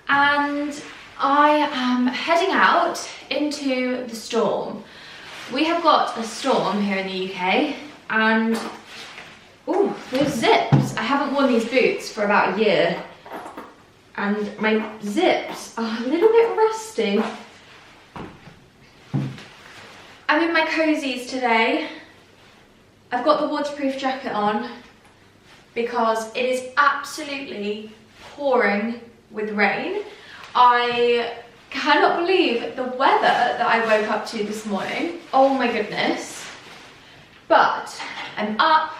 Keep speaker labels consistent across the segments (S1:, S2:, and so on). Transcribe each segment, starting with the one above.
S1: and I am heading out into the storm. We have got a storm here in the UK, and ooh, there's zips. I haven't worn these boots for about a year, and my zips are a little bit rusty. I'm in my cozies today. I've got the waterproof jacket on because it is absolutely pouring with rain. I cannot believe the weather that I woke up to this morning. Oh my goodness. But I'm up,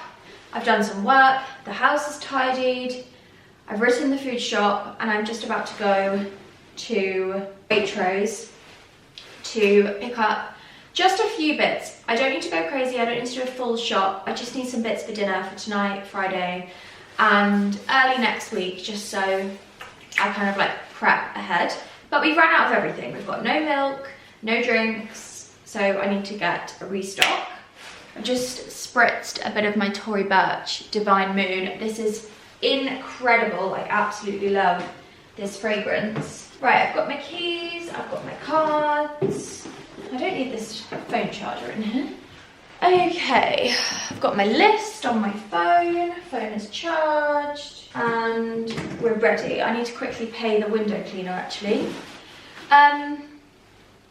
S1: I've done some work, the house is tidied, I've written the food shop, and I'm just about to go to Waitrose to pick up just a few bits. I don't need to go crazy, I don't need to do a full shop. I just need some bits for dinner for tonight, Friday, and early next week, just so I kind of like prep ahead. But we've run out of everything. We've got no milk, no drinks, so I need to get a restock. I just spritzed a bit of my Tory Burch Divine Moon. This is incredible. I absolutely love this fragrance. Right, I've got my keys, I've got my cards. I don't need this phone charger in here. Okay, I've got my list on my phone. Phone is charged and we're ready. I need to quickly pay the window cleaner actually.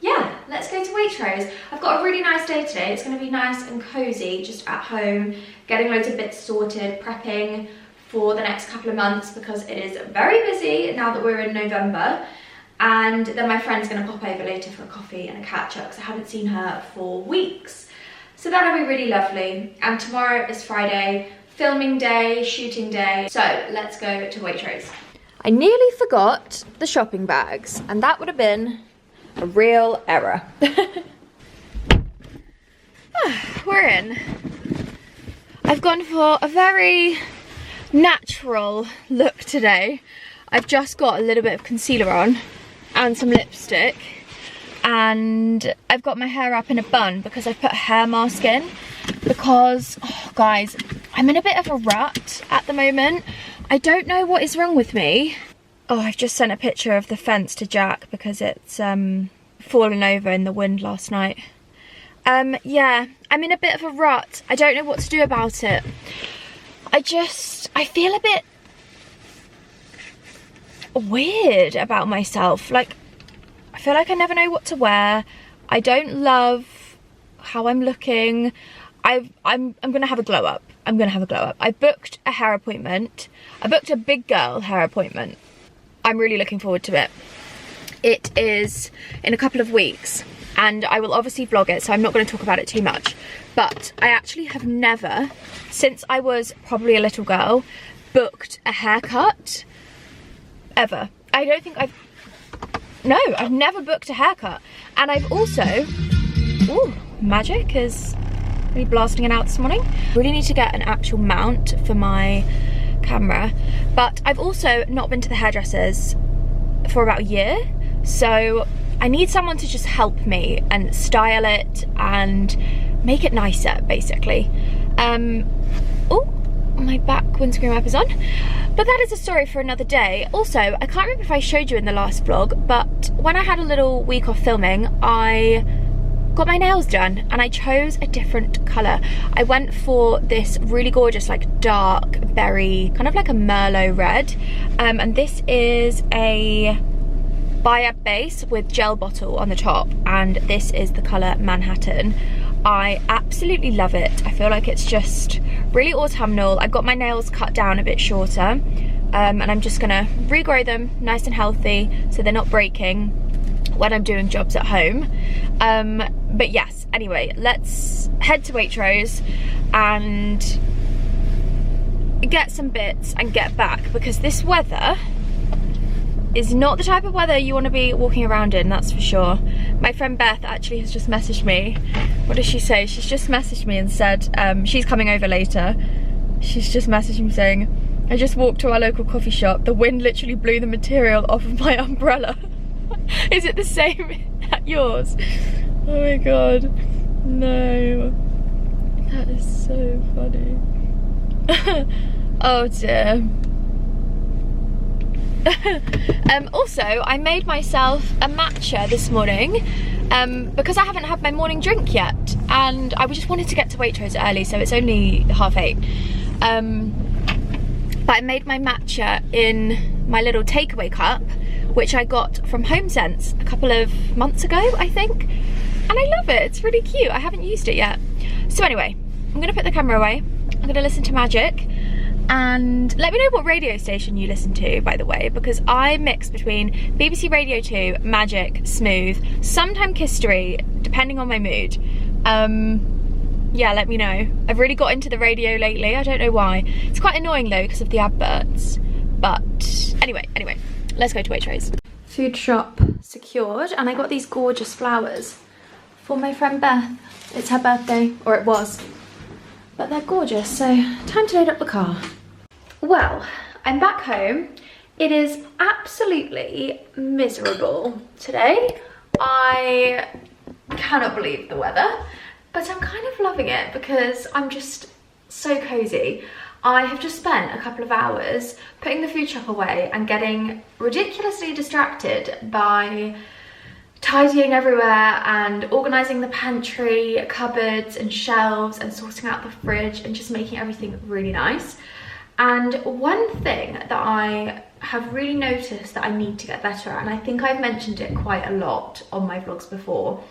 S1: Yeah, let's go to Waitrose. I've got a really nice day today. It's going to be nice and cozy, just at home, getting loads of bits sorted, prepping for the next couple of months because it is very busy now that we're in November. And then my friend's going to pop over later for a coffee and a catch up because I haven't seen her for weeks. So that'll be really lovely. And tomorrow is Friday, filming day, shooting day. So let's go to Waitrose. I nearly forgot the shopping bags, and that would have been a real error. We're in. I've gone for a very natural look today. I've just got a little bit of concealer on and some lipstick, and I've got my hair up in a bun because I've put a hair mask in because, oh guys, I'm in a bit of a rut at the moment. I don't know what is wrong with me. Oh, I've just sent a picture of the fence to Jack because it's fallen over in the wind last night. Yeah, I'm in a bit of a rut. I don't know what to do about it. I feel a bit weird about myself. Like, I feel like I never know what to wear. I don't love how I'm looking. I'm gonna have a glow up. I'm gonna have a glow up. I booked a hair appointment. I booked a big girl hair appointment. I'm really looking forward to it. It is in a couple of weeks and I will obviously vlog it, so I'm not going to talk about it too much. But I actually have never, since I was probably a little girl, booked a haircut ever. I don't think I've never booked a haircut. And I've also, ooh, magic is really blasting it out this morning. Really need to get an actual mount for my camera. But I've also not been to the hairdressers for about a year, so I need someone to just help me and style it and make it nicer, basically. Oh, my back windscreen wiper is on. But that is a story for another day. Also, I can't remember if I showed you in the last vlog, but when I had a little week off filming, I got my nails done and I chose a different colour. I went for this really gorgeous, like dark berry, kind of like a Merlot red. And this is a Biab base with gel bottle on the top, and this is the colour Manhattan. I absolutely love it. I feel like it's just really autumnal. I got my nails cut down a bit shorter, and I'm just gonna regrow them nice and healthy so they're not breaking when I'm doing jobs at home. But yes, anyway, let's head to Waitrose and get some bits and get back, because this weather is not the type of weather you want to be walking around in, that's for sure. My friend Beth actually has just messaged me. What does she say? She's just messaged me and said she's coming over later. She's just messaged me saying, I just walked to our local coffee shop. The wind literally blew the material off of my umbrella. Is it the same at yours? Oh my god, no. That is so funny. Oh dear. Also, I made myself a matcha this morning because I haven't had my morning drink yet, and I just wanted to get to Waitrose early, so it's only 8:30. But I made my matcha in my little takeaway cup, which I got from HomeSense a couple of months ago, I think. And I love it, it's really cute. I haven't used it yet. So anyway, I'm gonna put the camera away. I'm gonna listen to Magic. And let me know what radio station you listen to, by the way, because I mix between BBC Radio 2, Magic, Smooth, sometime History, depending on my mood. Yeah, let me know. I've really got into the radio lately, I don't know why. It's quite annoying though because of the adverts. But anyway, let's go to Waitrose. Food shop secured, and I got these gorgeous flowers for my friend Beth. It's her birthday, or it was. But they're gorgeous, so time to load up the car. Well, I'm back home. It is absolutely miserable today. I cannot believe the weather, but I'm kind of loving it because I'm just so cozy. I have just spent a couple of hours putting the food shop away and getting ridiculously distracted by tidying everywhere and organising the pantry, cupboards and shelves, and sorting out the fridge and just making everything really nice. And one thing that I have really noticed that I need to get better at, and I think I've mentioned it quite a lot on my vlogs before,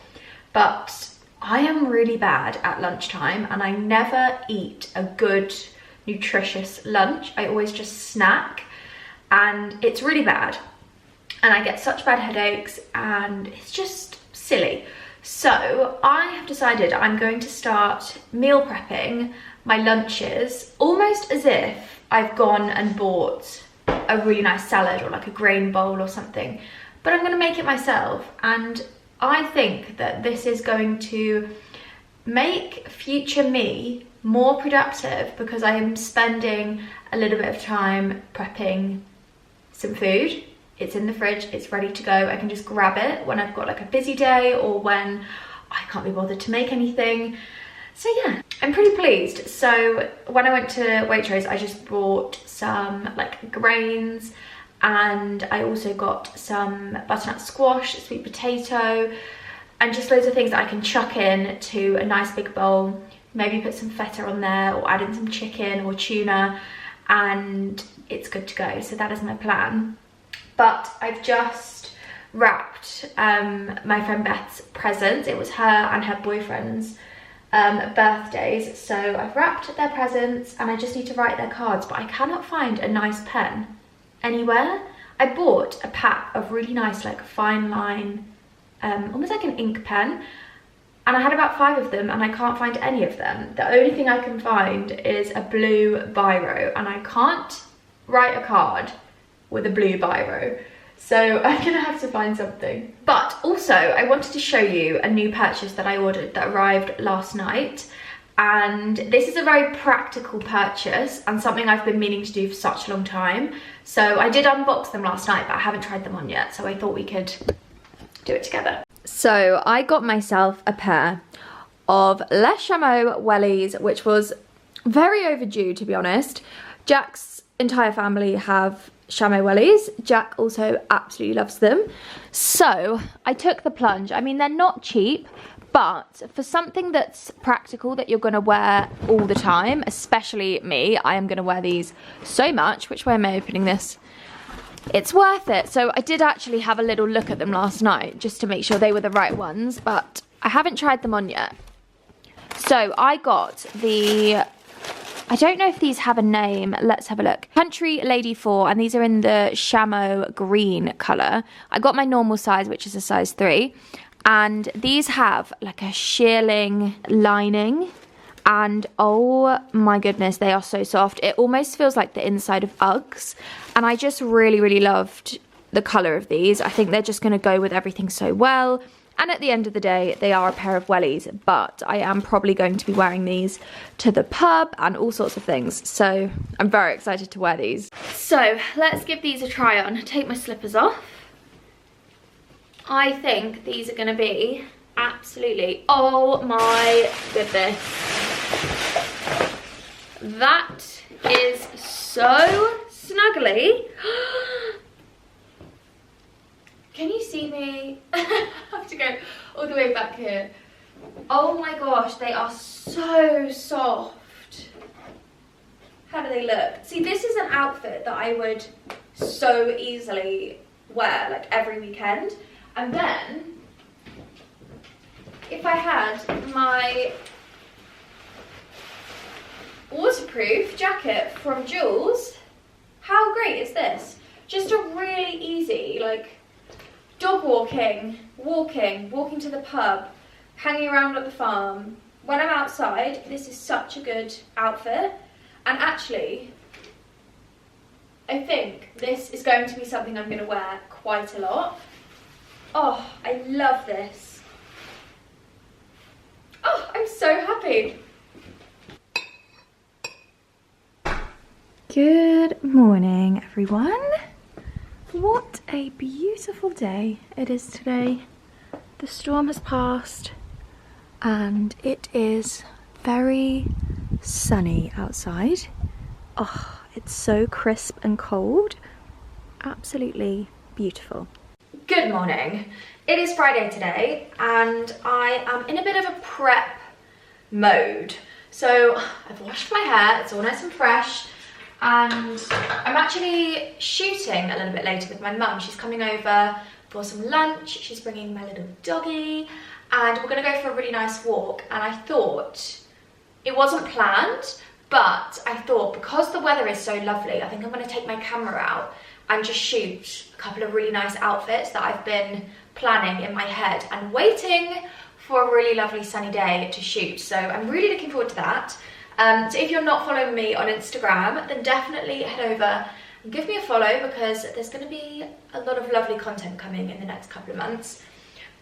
S1: but I am really bad at lunchtime and I never eat a good nutritious lunch. I always just snack, and it's really bad. And I get such bad headaches and it's just silly. So I have decided I'm going to start meal prepping my lunches almost as if I've gone and bought a really nice salad or like a grain bowl or something, but I'm going to make it myself. And I think that this is going to make future me more productive because I am spending a little bit of time prepping some food. It's in the fridge, it's ready to go. I can just grab it when I've got like a busy day or when I can't be bothered to make anything. So yeah, I'm pretty pleased. So when I went to Waitrose, I just bought some like grains, and I also got some butternut squash, sweet potato, and just loads of things that I can chuck in to a nice big bowl. Maybe put some feta on there or add in some chicken or tuna, and it's good to go. So that is my plan. But I've just wrapped my friend Beth's presents. It was her and her boyfriend's birthdays. So I've wrapped their presents and I just need to write their cards, but I cannot find a nice pen anywhere. I bought a pack of really nice like fine line, almost like an ink pen, and I had about 5 of them and I can't find any of them. The only thing I can find is a blue biro, and I can't write a card with a blue biro, so I'm gonna have to find something. But also I wanted to show you a new purchase that I ordered that arrived last night, and this is a very practical purchase and something I've been meaning to do for such a long time. So I did unbox them last night, but I haven't tried them on yet, so I thought we could do it together. So I got myself a pair of Les Chameau wellies, which was very overdue, to be honest. Jack's entire family have chamois wellies. Jack also absolutely loves them. So I took the plunge. I mean, they're not cheap, but for something that's practical that you're going to wear all the time, especially me, I am going to wear these so much. Which way am I opening this? It's worth it. So I did actually have a little look at them last night just to make sure they were the right ones, but I haven't tried them on yet. So I got the, I don't know if these have a name. Let's have a look. Country Lady 4, and these are in the chamois green colour. I got my normal size, which is a size 3. And these have like a shearling lining. And oh my goodness, they are so soft. It almost feels like the inside of Uggs. And I just really, really loved the colour of these. I think they're just going to go with everything so well. And at the end of the day, they are a pair of wellies, but I am probably going to be wearing these to the pub and all sorts of things. So I'm very excited to wear these. So let's give these a try on. Take my slippers off. I think these are going to be absolutely, oh my goodness. That is so snuggly. Can you see me? I have to go all the way back here. Oh my gosh, they are so soft. How do they look? See, this is an outfit that I would so easily wear like every weekend. And then if I had my waterproof jacket from Jules, how great is this? Just a really easy, like, dog walking to the pub, hanging around at the farm. When I'm outside, this is such a good outfit. And actually, I think this is going to be something I'm going to wear quite a lot. Oh, I love this. Oh, I'm so happy. Good morning, everyone. What a beautiful day it is today. The storm has passed and it is very sunny outside. Oh, it's so crisp and cold. Absolutely beautiful. Good morning. It is Friday today and I am in a bit of a prep mode. So I've washed my hair, it's all nice and fresh. And I'm actually shooting a little bit later with my mum. She's coming over for some lunch. She's bringing my little doggy and we're gonna go for a really nice walk. And I thought, it wasn't planned, but I thought because the weather is so lovely, I think I'm gonna take my camera out and just shoot a couple of really nice outfits that I've been planning in my head and waiting for a really lovely sunny day to shoot. So I'm really looking forward to that. So if you're not following me on Instagram, then definitely head over and give me a follow because there's going to be a lot of lovely content coming in the next couple of months.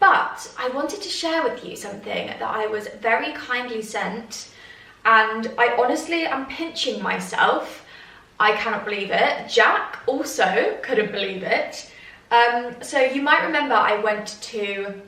S1: But I wanted to share with you something that I was very kindly sent, and I honestly am pinching myself. I cannot believe it. Jack also couldn't believe it. So you might remember I went to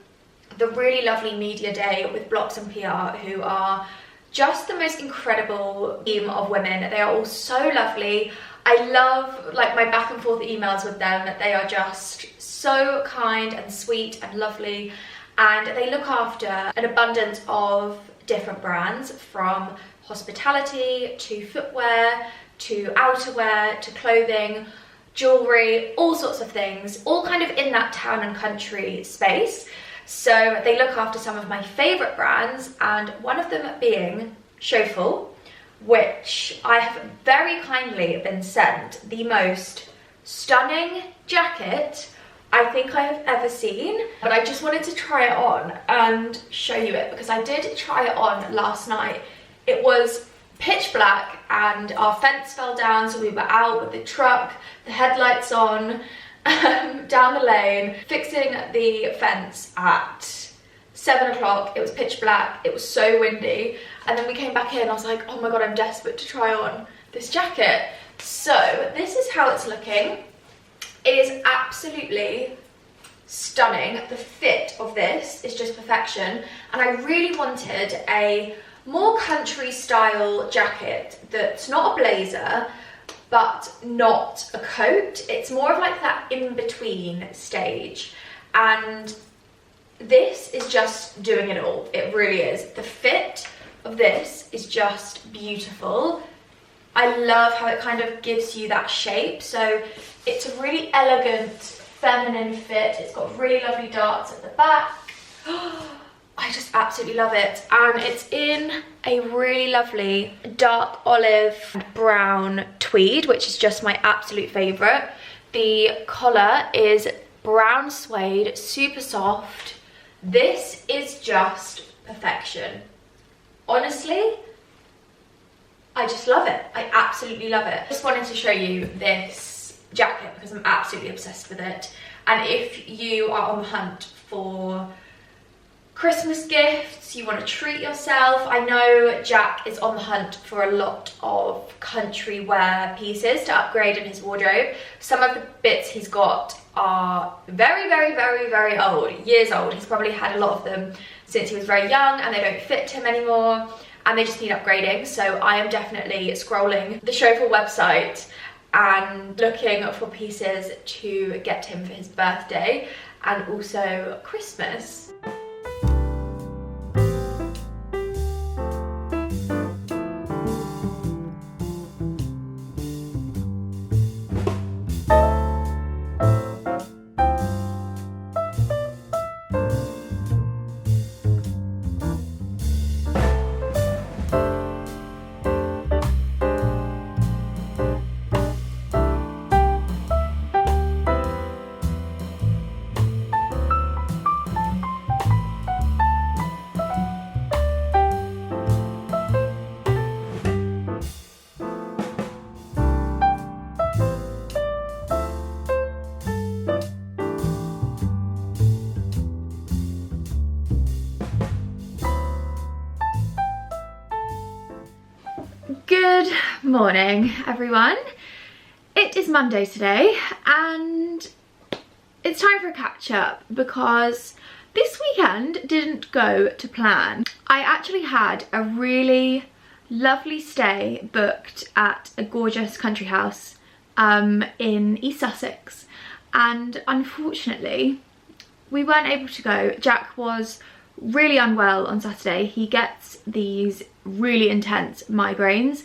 S1: the really lovely media day with Blocks and PR, who are just the most incredible team of women. They are all so lovely. I love like my back and forth emails with them. They are just so kind and sweet and lovely, and they look after an abundance of different brands, from hospitality to footwear to outerwear to clothing, jewelry, all sorts of things, all kind of in that town and country space. So they look after some of my favourite brands, and one of them being Showful, which I have very kindly been sent the most stunning jacket I think I have ever seen. But I just wanted to try it on and show you it because I did try it on last night. It was pitch black and our fence fell down, so we were out with the truck, the headlights on, down the lane, fixing the fence at 7 o'clock. It was pitch black, it was so windy, and then we came back in. I was like, oh my god, I'm desperate to try on this jacket. So this is how it's looking. It is absolutely stunning. The fit of this is just perfection, and I really wanted a more country style jacket that's not a blazer but not a coat. It's more of like that in-between stage, and this is just doing it all. It really is. The fit of this is just beautiful. I love how it kind of gives you that shape. So it's a really elegant, feminine fit. It's got really lovely darts at the back. I just absolutely love it. And it's in a really lovely dark olive and brown tweed, which is just my absolute favourite. The collar is brown suede, super soft. This is just perfection. Honestly, I just love it. I absolutely love it. Just wanted to show you this jacket because I'm absolutely obsessed with it. And if you are on the hunt for Christmas gifts, you want to treat yourself, I know Jack is on the hunt for a lot of country wear pieces to upgrade in his wardrobe. Some of the bits he's got are very, very, very, very old, years old. He's probably had a lot of them since he was very young and they don't fit him anymore and they just need upgrading. So I am definitely scrolling the Showful website and looking for pieces to get him for his birthday. and also Christmas. Good morning, everyone. It is Monday today and it's time for a catch up because this weekend didn't go to plan. I actually had a really lovely stay booked at a gorgeous country house in East Sussex, and unfortunately we weren't able to go. Jack was really unwell on Saturday. He gets these really intense migraines,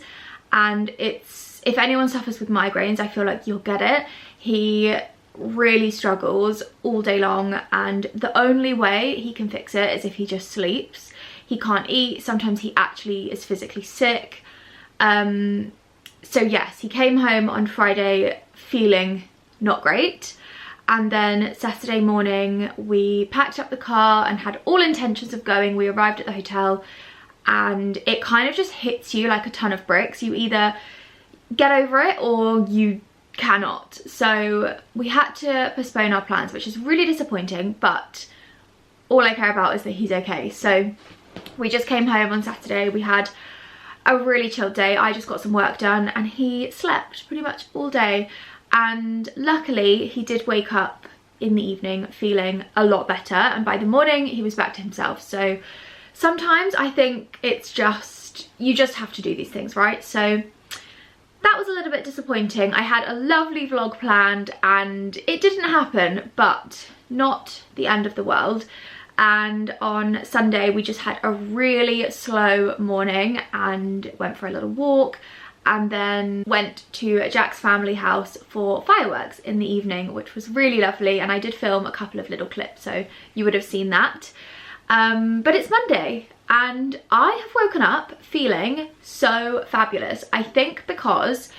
S1: and if anyone suffers with migraines, I feel like you'll get it. He really struggles all day long, and the only way he can fix it is if he just sleeps. He can't eat. Sometimes he actually is physically sick. So yes, he came home on Friday feeling not great. And then Saturday morning, we packed up the car and had all intentions of going. We arrived at the hotel and it kind of just hits you like a ton of bricks. You either get over it or you cannot. So we had to postpone our plans, which is really disappointing, but all I care about is that he's okay. So we just came home on Saturday. We had a really chilled day. I just got some work done and he slept pretty much all day. And luckily he did wake up in the evening feeling a lot better, and by the morning he was back to himself. So sometimes I think it's just, you just have to do these things, right? So that was a little bit disappointing. I had a lovely vlog planned and it didn't happen, but not the end of the world. And on Sunday we just had a really slow morning and went for a little walk, and then went to Jack's family house for fireworks in the evening, which was really lovely. And I did film a couple of little clips, so you would have seen that. But it's Monday and I have woken up feeling so fabulous. I think because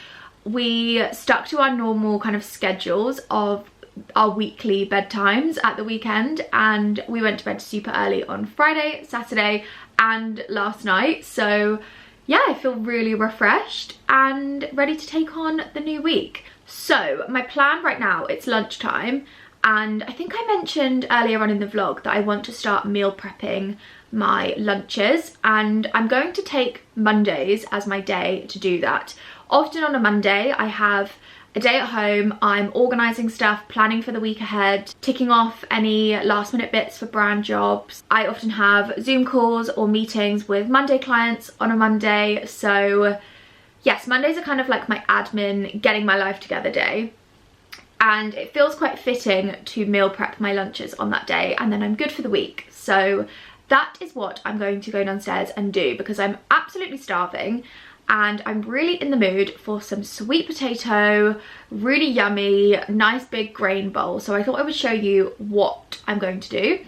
S1: we stuck to our normal kind of schedules of our weekly bedtimes at the weekend, and we went to bed super early on Friday, Saturday and last night. So yeah, I feel really refreshed and ready to take on the new week. So my plan right now, it's lunchtime, and I think I mentioned earlier on in the vlog that I want to start meal prepping my lunches, and I'm going to take Mondays as my day to do that. Often on a Monday I have a day at home, I'm organising stuff, planning for the week ahead, ticking off any last minute bits for brand jobs. I often have Zoom calls or meetings with Monday clients on a Monday. So yes, Mondays are kind of like my admin, getting my life together day. And it feels quite fitting to meal prep my lunches on that day, and then I'm good for the week. So that is what I'm going to go downstairs and do, because I'm absolutely starving. And I'm really in the mood for some sweet potato, really yummy, nice big grain bowl. So I thought I would show you what I'm going to do,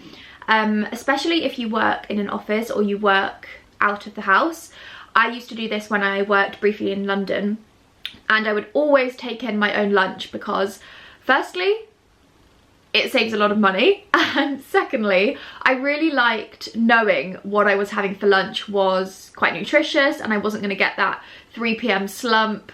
S1: especially if you work in an office or you work out of the house. I used to do this when I worked briefly in London, and I would always take in my own lunch because firstly, it saves a lot of money, and secondly, I really liked knowing what I was having for lunch was quite nutritious and I wasn't going to get that 3 p.m. slump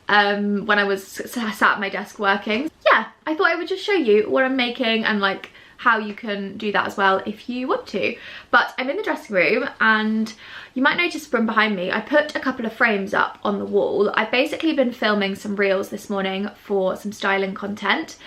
S1: when I was sat at my desk working. Yeah, I thought I would just show you what I'm making and like how you can do that as well if you want to. But I'm in the dressing room, and you might notice from behind me I put a couple of frames up on the wall. I've basically been filming some reels this morning for some styling content,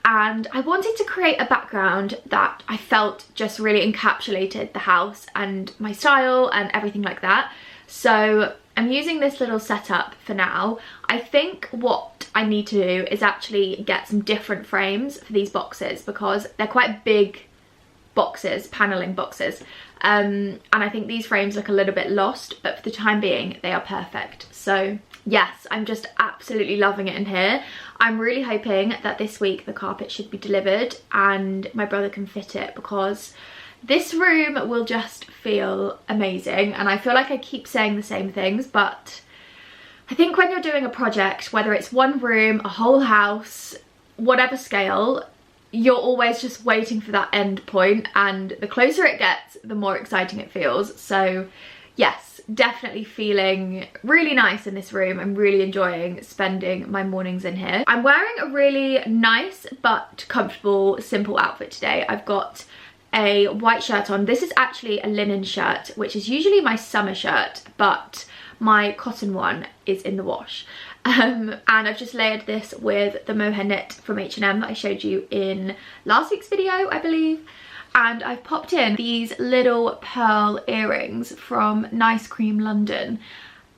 S1: and I wanted to create a background that I felt just really encapsulated the house and my style and everything like that. So I'm using this little setup for now. I think what I need to do is actually get some different frames for these boxes because they're quite big boxes, paneling boxes. And I think these frames look a little bit lost, but for the time being, they are perfect. So yes, I'm just absolutely loving it in here. I'm really hoping that this week the carpet should be delivered and my brother can fit it, because this room will just feel amazing. And I feel like I keep saying the same things, but I think when you're doing a project, whether it's one room, a whole house, whatever scale, you're always just waiting for that end point, and the closer it gets, the more exciting it feels. So yes, definitely feeling really nice in this room. I'm really enjoying spending my mornings in here. I'm wearing a really nice but comfortable, simple outfit today. I've got a white shirt on. This is actually a linen shirt, which is usually my summer shirt, but my cotton one is in the wash. And I've just layered this with the mohair knit from H&M that I showed you in last week's video, I believe. And I've popped in these little pearl earrings from Nice Cream London.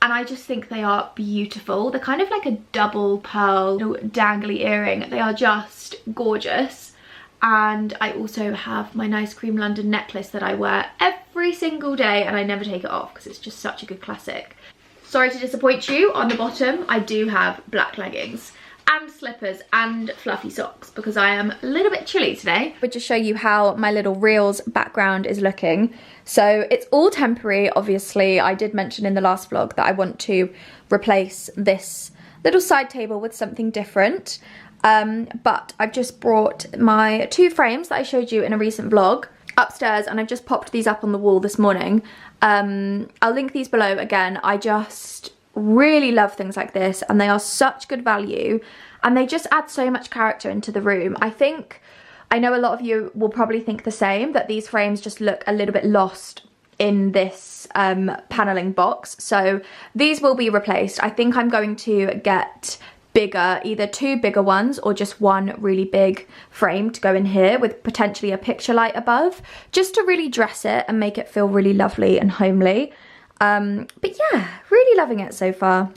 S1: And I just think they are beautiful. They're kind of like a double pearl dangly earring. They are just gorgeous. And I also have my Nice Cream London necklace that I wear every single day and I never take it off because it's just such a good classic. Sorry to disappoint you, on the bottom I do have black leggings and slippers and fluffy socks because I am a little bit chilly today. I'll just show you how my little reels background is looking. So it's all temporary, obviously. I did mention in the last vlog that I want to replace this little side table with something different. But I've just brought my 2 frames that I showed you in a recent vlog upstairs, and I've just popped these up on the wall this morning. I'll link these below again. I just really love things like this, and they are such good value, and they just add so much character into the room. I know a lot of you will probably think the same, that these frames just look a little bit lost in this paneling box. So these will be replaced. I think I'm going to get bigger, either 2 bigger ones or just one really big frame to go in here with potentially a picture light above, just to really dress it and make it feel really lovely and homely. But yeah, really loving it so far.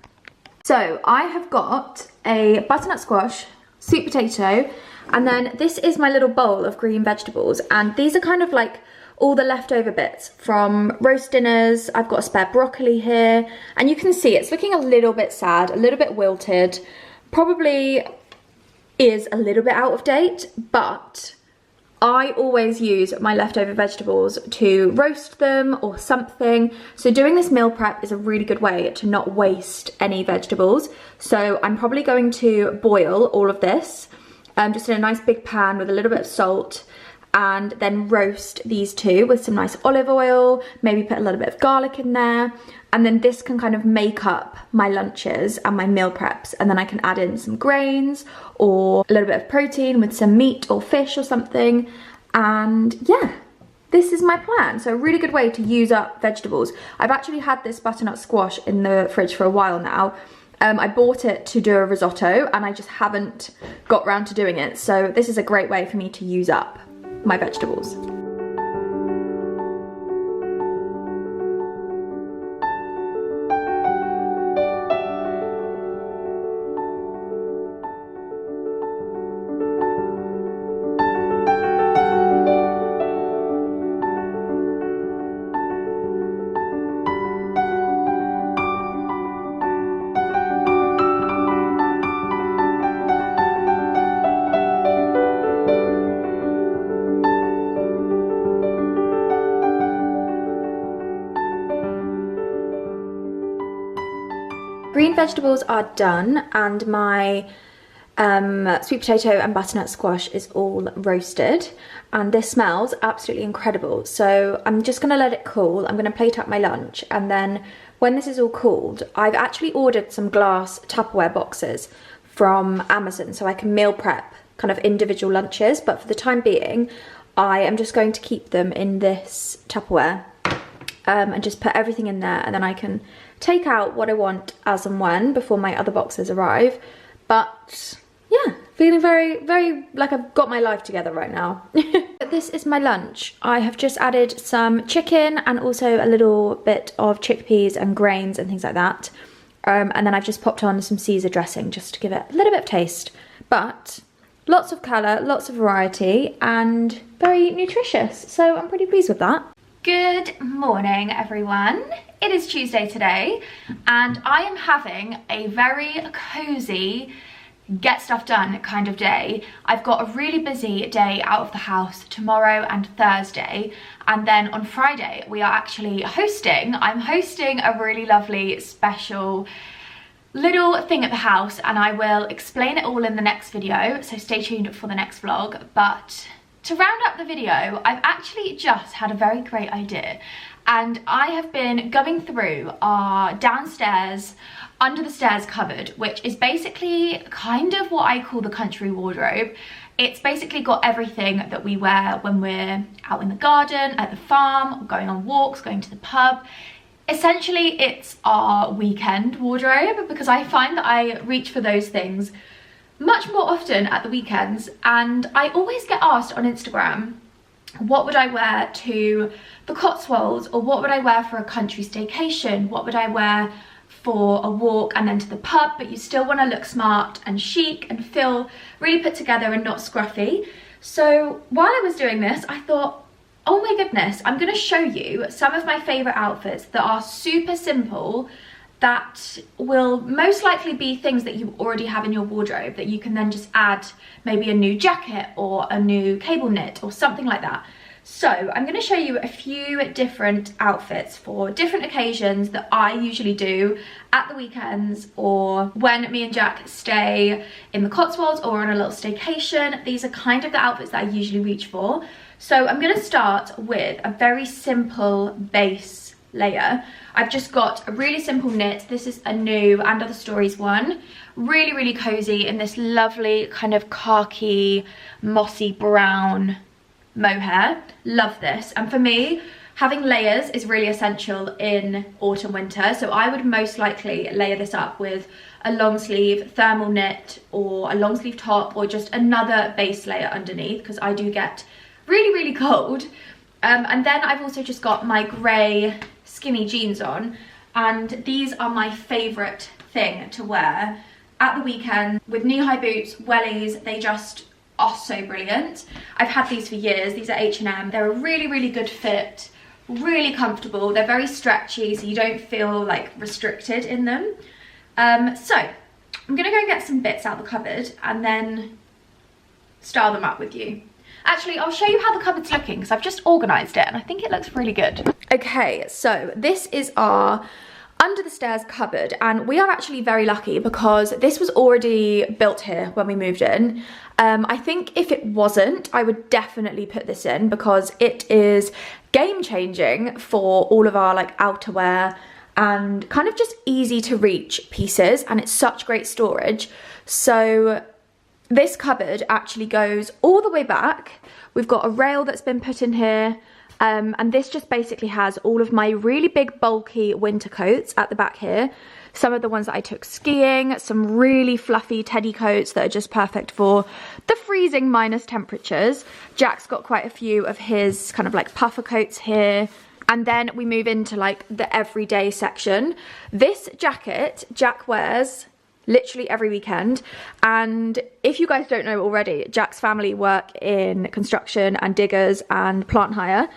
S1: So I have got a butternut squash, sweet potato, and then this is my little bowl of green vegetables, and these are kind of like all the leftover bits from roast dinners. I've got a spare broccoli here, and you can see it's looking a little bit sad, a little bit wilted, probably is a little bit out of date, but I always use my leftover vegetables to roast them or something. So doing this meal prep is a really good way to not waste any vegetables. So I'm probably going to boil all of this just in a nice big pan with a little bit of salt, and then roast these 2 with some nice olive oil, maybe put a little bit of garlic in there, and then this can kind of make up my lunches and my meal preps, and then I can add in some grains or a little bit of protein with some meat or fish or something, and yeah, this is my plan. So a really good way to use up vegetables. I've actually had this butternut squash in the fridge for a while now. I bought it to do a risotto and I just haven't got round to doing it, so this is a great way for me to use up my vegetables. Green vegetables are done, and my sweet potato and butternut squash is all roasted, and this smells absolutely incredible. So I'm just gonna let it cool. I'm gonna plate up my lunch, and then when this is all cooled, I've actually ordered some glass Tupperware boxes from Amazon so I can meal prep kind of individual lunches, but for the time being I am just going to keep them in this Tupperware and just put everything in there, and then I can take out what I want as and when before my other boxes arrive. But yeah, feeling very, very like I've got my life together right now. this is my lunch. I have just added some chicken and also a little bit of chickpeas and grains and things like that. And then I've just popped on some Caesar dressing just to give it a little bit of taste. But lots of colour, lots of variety, and very nutritious. So I'm pretty pleased with that. Good morning, everyone. It is Tuesday today, and I am having a very cosy, get stuff done kind of day. I've got a really busy day out of the house tomorrow and Thursday, and then on Friday we are actually I'm hosting a really lovely special little thing at the house, and I will explain it all in the next video, so stay tuned for the next vlog. But to round up the video, I've actually just had a very great idea, and I have been going through our downstairs under the stairs cupboard, which is basically kind of what I call the country wardrobe. It's basically got everything that we wear when we're out in the garden, at the farm, going on walks, going to the pub. Essentially, it's our weekend wardrobe, because I find that I reach for those things much more often at the weekends, and I always get asked on Instagram, what would I wear to the Cotswolds, or what would I wear for a country staycation, what would I wear for a walk and then to the pub, but you still want to look smart and chic and feel really put together and not scruffy. So while I was doing this, I thought, oh my goodness, I'm going to show you some of my favourite outfits that are super simple, that will most likely be things that you already have in your wardrobe, that you can then just add maybe a new jacket or a new cable knit or something like that. So I'm going to show you a few different outfits for different occasions that I usually do at the weekends, or when me and Jack stay in the Cotswolds or on a little staycation. These are kind of the outfits that I usually reach for. So I'm going to start with a very simple base layer. I've just got a really simple knit. This is a new And Other Stories one. Really, really cozy in this lovely kind of khaki, mossy brown mohair. Love this. And for me, having layers is really essential in autumn winter, so I would most likely layer this up with a long sleeve thermal knit or a long sleeve top, or just another base layer underneath, because I do get really, really cold. And then I've also just got my grey skinny jeans on, and these are my favourite thing to wear at the weekend with knee-high boots, wellies. They just are so brilliant. I've had these for years. These are H&M. They're a really, really good fit, really comfortable. They're very stretchy, so you don't feel like restricted in them. So I'm gonna go and get some bits out of the cupboard and then style them up with you. Actually, I'll show you how the cupboard's looking, because I've just organised it and I think it looks really good. Okay, so this is our under the stairs cupboard, and we are actually very lucky because this was already built here when we moved in. I think if it wasn't, I would definitely put this in, because it is game changing for all of our like outerwear and kind of just easy to reach pieces, and it's such great storage. So this cupboard actually goes all the way back. We've got a rail that's been put in here. And this just basically has all of my really big bulky winter coats at the back here. Some of the ones that I took skiing, some really fluffy teddy coats that are just perfect for the freezing minus temperatures. Jack's got quite a few of his kind of like puffer coats here. And then we move into like the everyday section. This jacket Jack wears literally every weekend, and if you guys don't know already, Jack's family work in construction and diggers and plant hire,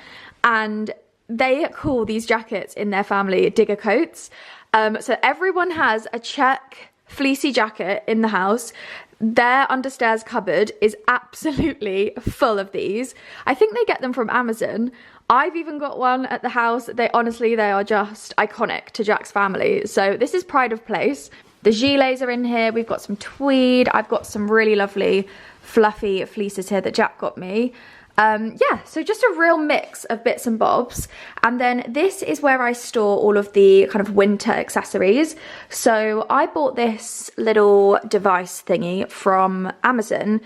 S1: and they call these jackets in their family digger coats. So everyone has a check fleecy jacket in the house. Their understairs cupboard is absolutely full of these. I think they get them from Amazon. I've even got one at the house. They are just iconic to Jack's family. So this is pride of place. The gilets are in here. We've got some tweed. I've got some really lovely fluffy fleeces here that Jack got me. Yeah, so just a real mix of bits and bobs. And then this is where I store all of the kind of winter accessories. So I bought this little device thingy from Amazon.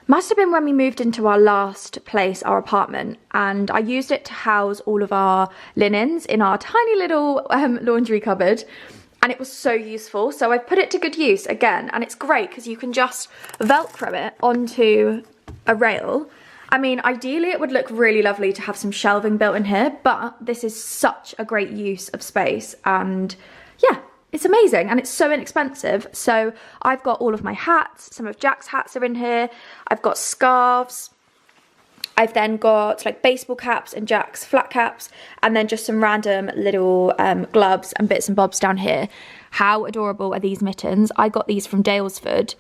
S1: Must have been when we moved into our last place, our apartment, and I used it to house all of our linens in our tiny little laundry cupboard. And it was so useful, so I've put it to good use again, and it's great because you can just Velcro it onto a rail, I mean, ideally it would look really lovely to have some shelving built in here, but this is such a great use of space, and yeah, it's amazing, and it's so inexpensive. So I've got all of my hats, some of Jack's hats are in here, I've got scarves, I've then got like baseball caps and Jack's flat caps, and then just some random little gloves and bits and bobs down here. How adorable are these mittens? I got these from Dalesford.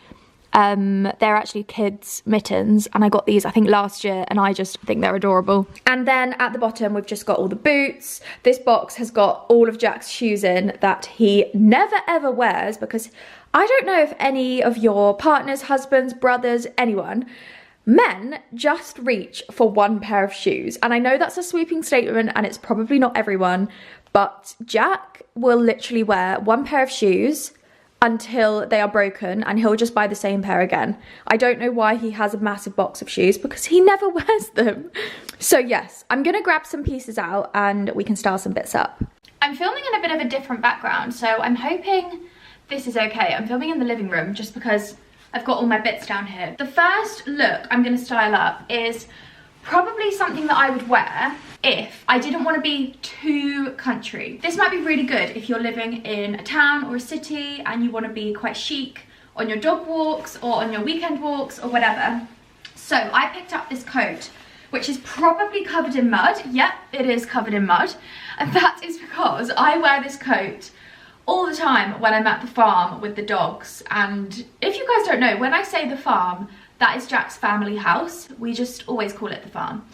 S1: They're actually kids mittens, and I got these I think last year, and I just think they're adorable. And then at the bottom we've just got all the boots. This box has got all of Jack's shoes in that he never ever wears, because I don't know if any of your partners, husbands, brothers, anyone, men just reach for one pair of shoes. And I know that's a sweeping statement and it's probably not everyone, but Jack will literally wear one pair of shoes until they are broken, and he'll just buy the same pair again. I don't know why he has a massive box of shoes, because he never wears them. So yes, I'm gonna grab some pieces out and we can style some bits up. I'm filming in a bit of a different background, so I'm hoping this is okay. I'm filming in the living room just because I've got all my bits down here. The first look I'm gonna style up is probably something that I would wear if I didn't want to be too country. This might be really good if you're living in a town or a city and you want to be quite chic on your dog walks or on your weekend walks or whatever. So I picked up this coat, which is probably covered in mud. Yep, it is covered in mud. And that is because I wear this coat all the time when I'm at the farm with the dogs. And if you guys don't know, when I say the farm, that is Jack's family house. We just always call it the farm.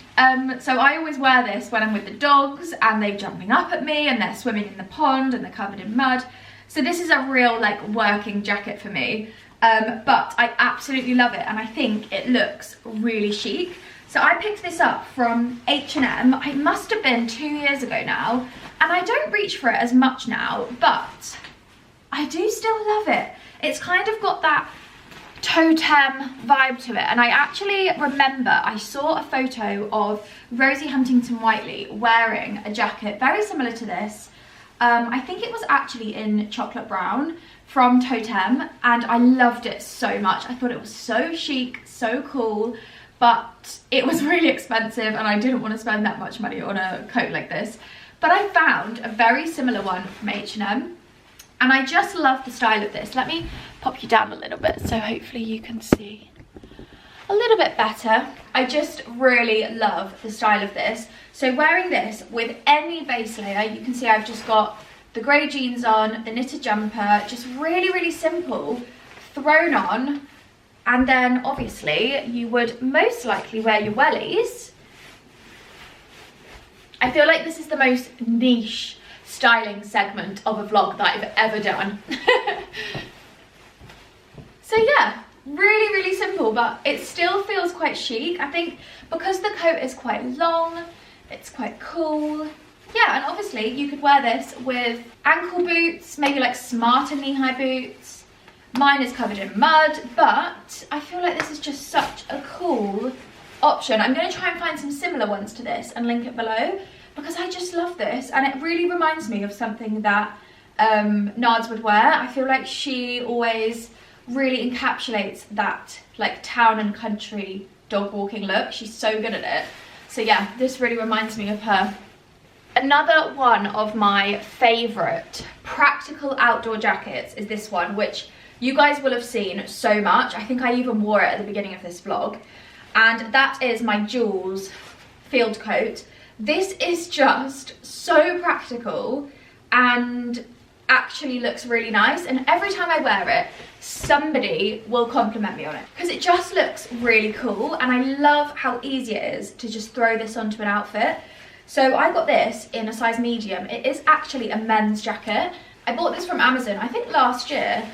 S1: So I always wear this when I'm with the dogs and they're jumping up at me and they're swimming in the pond and they're covered in mud. So this is a real like working jacket for me. But I absolutely love it, and I think it looks really chic. So I picked this up from H&M. It must have been 2 years ago now, and I don't reach for it as much now, but I do still love it. It's kind of got that totem vibe to it, and I actually remember I saw a photo of Rosie Huntington-Whiteley wearing a jacket very similar to this. I think it was actually in chocolate brown from Totem, and I loved it so much. I thought it was so chic, so cool, but it was really expensive and I didn't want to spend that much money on a coat like this. But I found a very similar one from H&M, and I just love the style of this. Let me pop you down a little bit so hopefully you can see a little bit better. I just really love the style of this. So wearing this with any base layer, you can see I've just got the grey jeans on, the knitted jumper, just really, really simple, thrown on. And then obviously you would most likely wear your wellies. I feel like this is the most niche styling segment of a vlog that I've ever done. So yeah, really, really simple, but it still feels quite chic. I think because the coat is quite long, it's quite cool. Yeah, and obviously you could wear this with ankle boots, maybe like smarter knee-high boots. Mine is covered in mud, but I feel like this is just such a cool option. I'm going to try and find some similar ones to this and link it below, because I just love this, and it really reminds me of something that Nards would wear. I feel like she always really encapsulates that like town and country dog walking look. She's so good at it. So yeah, this really reminds me of her. Another one of my favourite practical outdoor jackets is this one, which you guys will have seen so much. I think I even wore it at the beginning of this vlog. And that is my Jules field coat. This is just so practical and actually looks really nice. And every time I wear it, somebody will compliment me on it, because it just looks really cool. And I love how easy it is to just throw this onto an outfit. So I got this in a size medium. It is actually a men's jacket. I bought this from Amazon, I think last year,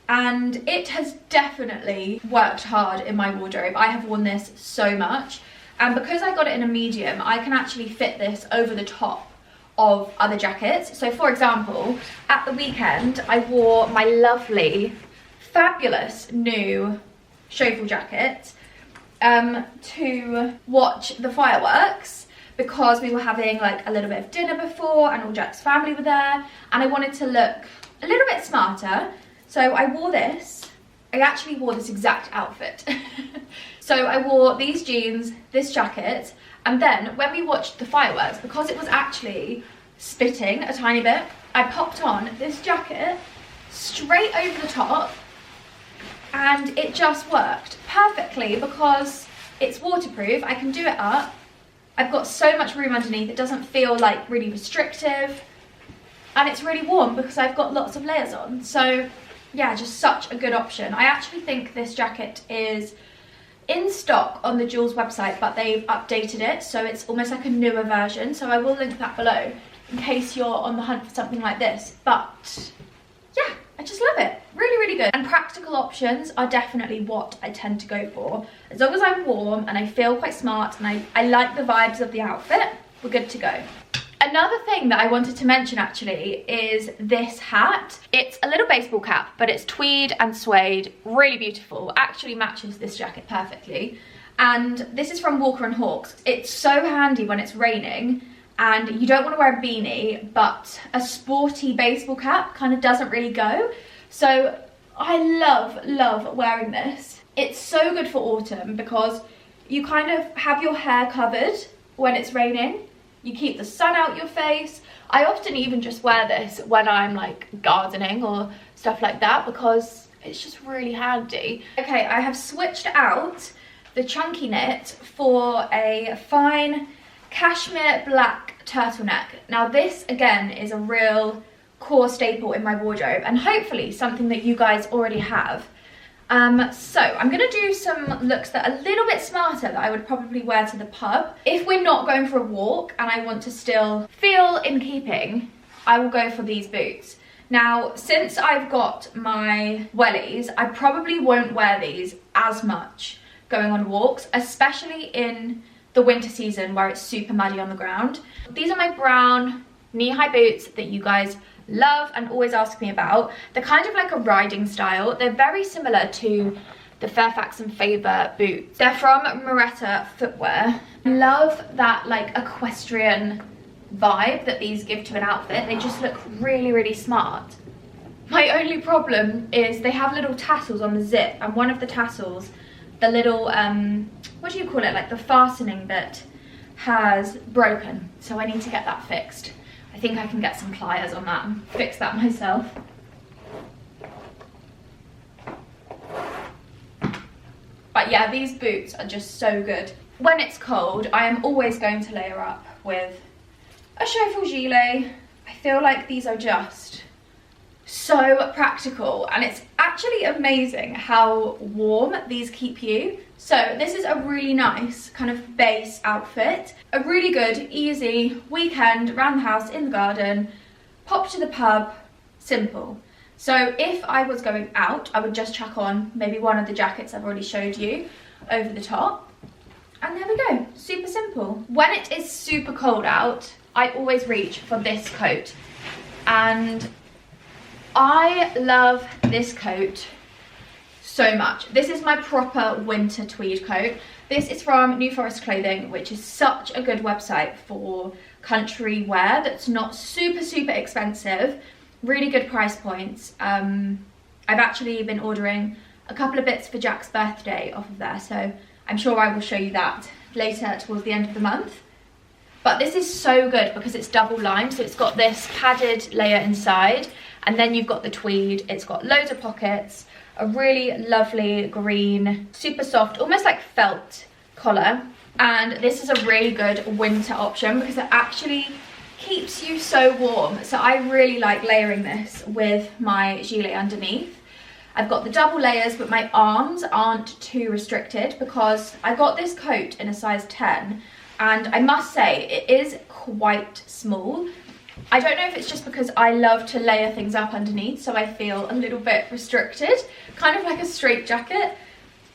S1: and it has definitely worked hard in my wardrobe. I have worn this so much, and because I got it in a medium, I can actually fit this over the top of other jackets. So for example, at the weekend, I wore my lovely, fabulous new chauffeur jacket to watch the fireworks, because we were having like a little bit of dinner before and all Jack's family were there, and I wanted to look a little bit smarter. So I wore this. I actually wore this exact outfit So I wore these jeans, this jacket, and then when we watched the fireworks, because it was actually spitting a tiny bit, I popped on this jacket straight over the top, and it just worked perfectly because it's waterproof. I can do it up. I've got so much room underneath, it doesn't feel like really restrictive, and it's really warm because I've got lots of layers on. So yeah, just such a good option. I actually think this jacket is in stock on the Joules website, but they've updated it, so it's almost like a newer version. So I will link that below in case you're on the hunt for something like this. But yeah, I just love it. Really, really good. And practical options are definitely what I tend to go for. As long as I'm warm and I feel quite smart and I like the vibes of the outfit, we're good to go. Another thing that I wanted to mention actually is this hat. It's a little baseball cap, but it's tweed and suede, really beautiful. Actually matches this jacket perfectly. And this is from Walker & Hawkes. It's so handy when it's raining and you don't want to wear a beanie, but a sporty baseball cap kind of doesn't really go. So I love wearing this. It's so good for autumn because you kind of have your hair covered when it's raining. You keep the sun out your face. I often even just wear this when I'm like gardening or stuff like that because it's just really handy. Okay, I have switched out the chunky knit for a fine cashmere black turtleneck. Now this again is a real core staple in my wardrobe and hopefully something that you guys already have. So I'm gonna do some looks that are a little bit smarter that I would probably wear to the pub. If we're not going for a walk and I want to still feel in keeping, I will go for these boots. Now, since I've got my wellies, I probably won't wear these as much going on walks, especially in the winter season where it's super muddy on the ground. These are my brown knee-high boots that you guys love and always ask me about. They're kind of like a riding style. They're very similar to the Fairfax and Favour boots. They're from Moretta Footwear. Love that like equestrian vibe that these give to an outfit. They just look really, really smart. My only problem is they have little tassels on the zip, and one of the tassels, the little, what do you call it? Like the fastening bit has broken. So I need to get that fixed. I think I can get some pliers on that and fix that myself. But yeah, these boots are just so good. When it's cold, I am always going to layer up with a chauffe gilet. I feel like these are just so practical, and it's actually amazing how warm these keep you. So this is a really nice kind of base outfit, a really good easy weekend around the house, in the garden, pop to the pub, simple. So if I was going out, I would just chuck on maybe one of the jackets I've already showed you over the top, and there we go, super simple. When it is super cold out, I always reach for this coat, and I love this coat so much. This is my proper winter tweed coat. This is from New Forest Clothing, which is such a good website for country wear that's not super expensive. Really good price points. I've actually been ordering a couple of bits for Jack's birthday off of there, so I'm sure I will show you that later towards the end of the month. But this is so good because it's double lined, so it's got this padded layer inside, and then you've got the tweed. It's got loads of pockets, a really lovely green, super soft, almost like felt collar. And this is a really good winter option because it actually keeps you so warm. So I really like layering this with my gilet underneath. I've got the double layers, but my arms aren't too restricted because I got this coat in a size 10, and I must say it is quite small. I don't know if it's just because I love to layer things up underneath, so I feel a little bit restricted, kind of like a straight jacket.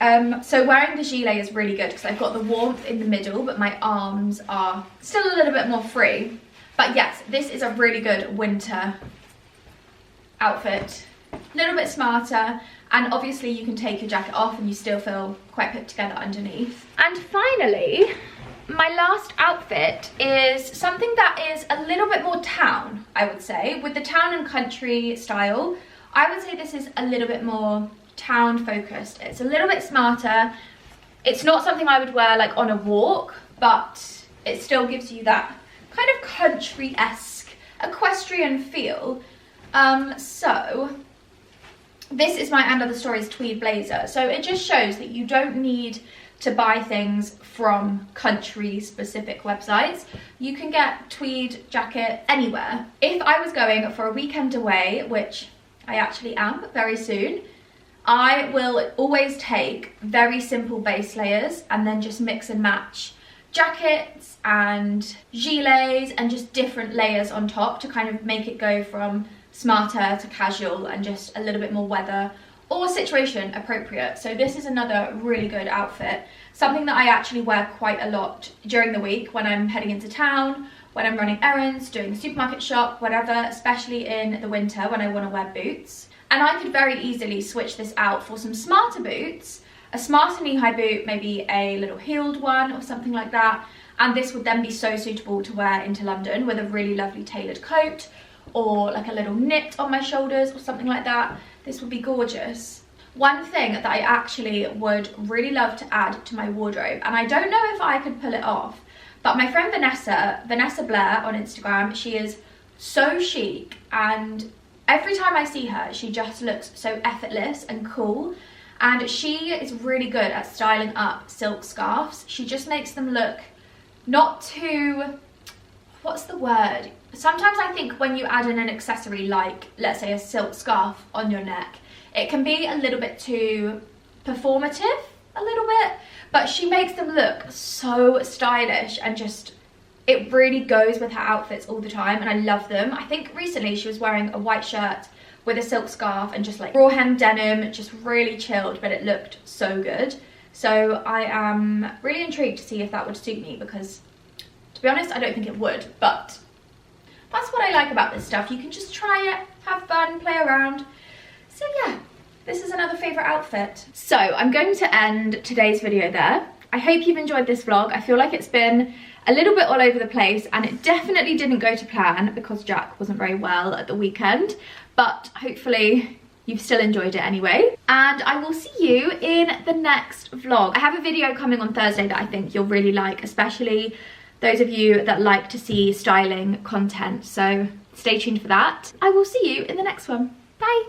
S1: So wearing the gilet is really good because I've got the warmth in the middle, but my arms are still a little bit more free. But yes, this is a really good winter outfit. A little bit smarter, and obviously you can take your jacket off and you still feel quite put together underneath. And finally, my last outfit is something that is a little bit more town, I would say. With the town and country style, I would say this is a little bit more town focused. It's a little bit smarter. It's not something I would wear like on a walk, but it still gives you that kind of country-esque equestrian feel. So this is my And Other Stories tweed blazer. So it just shows that you don't need to buy things from country specific websites. You can get tweed jacket anywhere. If I was going for a weekend away, which I actually am very soon, I will always take very simple base layers and then just mix and match jackets and gilets and just different layers on top to kind of make it go from smarter to casual and just a little bit more weather or situation appropriate. So this is another really good outfit, something that I actually wear quite a lot during the week when I'm heading into town, when I'm running errands, doing the supermarket shop, whatever, especially in the winter when I want to wear boots. And I could very easily switch this out for some smarter boots, a smarter knee-high boot, maybe a little heeled one or something like that. And this would then be so suitable to wear into London with a really lovely tailored coat or like a little knit on my shoulders or something like that. This would be gorgeous. One thing that I actually would really love to add to my wardrobe, and I don't know if I could pull it off, but my friend Vanessa Blair on Instagram, she is so chic, and every time I see her, she just looks so effortless and cool. And she is really good at styling up silk scarves. She just makes them look not too, what's the word? Sometimes I think when you add in an accessory like, let's say, a silk scarf on your neck, it can be a little bit too performative, a little bit, but she makes them look so stylish and just, it really goes with her outfits all the time, and I love them. I think recently she was wearing a white shirt with a silk scarf and just like raw hem denim, just really chilled, but it looked so good. So I am really intrigued to see if that would suit me, because to be honest, I don't think it would, but that's what I like about this stuff. You can just try it, have fun, play around. So yeah, this is another favourite outfit. So I'm going to end today's video there. I hope you've enjoyed this vlog. I feel like it's been a little bit all over the place, and it definitely didn't go to plan because Jack wasn't very well at the weekend, but hopefully you've still enjoyed it anyway. And I will see you in the next vlog. I have a video coming on Thursday that I think you'll really like, especially those of you that like to see styling content, so stay tuned for that. I will see you in the next one. Bye.